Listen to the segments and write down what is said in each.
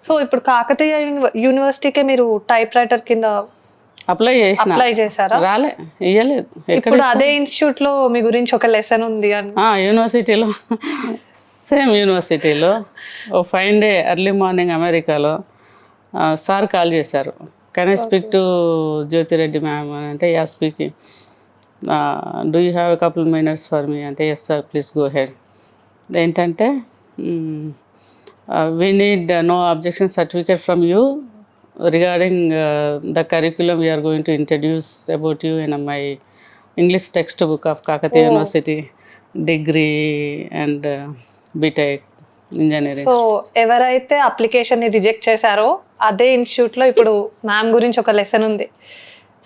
So ఇప్పుడు కాకతీయ యూనివర్సిటీకే మీరు type writer కింద అప్లై చేశారా? రాలే, ఇయ్యలేదు. ఇప్పుడు అదే ఇన్స్టిట్యూట్ లో మీ గురించి ఒక లెసన్ ఉంది అని యూనివర్సిటీలో, సేమ్ యూనివర్సిటీలో ఓ ఫైన్ డే ఎర్లీ మార్నింగ్ అమెరికాలో సార్ కాల్ చేశారు. Can I speak to Jyothi Reddy ma'am అంటే yeah speaking, do you have a couple minutes for me అంటే yes sir please go head. ఏంటంటే we need no objection certificate from you regarding the curriculum we are going to introduce about you in my English textbook of Kakatiya University, degree and BTech engineering. So ఎవరైతే application ని reject చేశారో అదే institute లో ఇప్పుడు ma'am గురించి ఒక lesson ఉంది.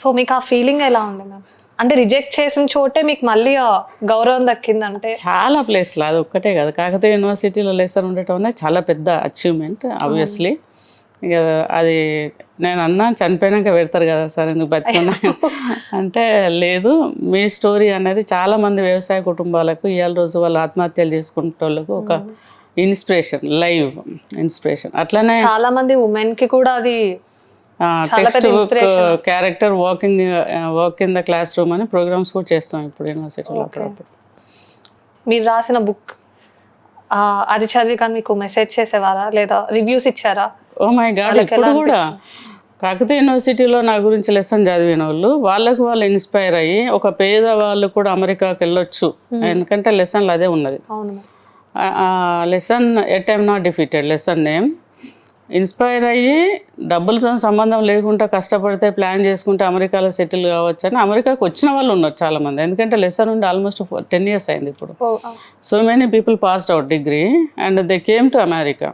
So మీకు ఆ ఫీలింగ్ ఎలా ఉంది మ్యామ్? అంటే రిజెక్ట్ చేసిన చోటే మీకు మళ్ళీ ఆ గౌరవం దక్కిందంటే చాలా ప్లేస్లో అది ఒక్కటే కదా, కాకతీయ యూనివర్సిటీలో లెసన్ ఉండటం అనేది చాలా పెద్ద అచీవ్మెంట్ ఆబ్వియస్లీ. ఇక అది నేను అన్నా చనిపోయినాక పెడతారు కదా సార్ ఎందుకు బతుకున్నా అంటే లేదు, మీ స్టోరీ అనేది చాలామంది వ్యవసాయ కుటుంబాలకు ఇవాళ రోజు వాళ్ళు ఆత్మహత్యలు చేసుకునే వాళ్ళకు ఒక ఇన్స్పిరేషన్, లైవ్ ఇన్స్పిరేషన్. అట్లనే చాలా మంది ఉమెన్ కి కూడా అది text book character work in the class room అని ప్రోగ్రామ్స్ కూడా చేస్తాం ఇప్పుడు యూనివర్సిటీలో. మీరు రాసిన బుక్ అది చదివి కానీ మీకు మెసేజ్ చేసేవారా లేదా రివ్యూస్ ఇచ్చారా? ఓ మై గాడ్, ఇప్పుడు కూడా కాకతీయ యూనివర్సిటీలో నా గురించి లెసన్ చదివిన వాళ్ళకు వాళ్ళు ఇన్స్పైర్ అయ్యి ఒక పేద వాళ్ళు కూడా అమెరికాకి వెళ్ళొచ్చు, ఎందుకంటే లెసన్లు అదే ఉన్నది. Lesson at I'm not defeated lesson name. Inspire అయ్యి డబ్బులతో సంబంధం లేకుండా కష్టపడితే ప్లాన్ చేసుకుంటే అమెరికాలో సెటిల్ కావచ్చు అని అమెరికాకి వచ్చిన వాళ్ళు ఉన్నారు చాలామంది. ఎందుకంటే లెసన్ ఉండి ఆల్మోస్ట్ 10 years అయింది ఇప్పుడు. So many people passed out degree and they came to America.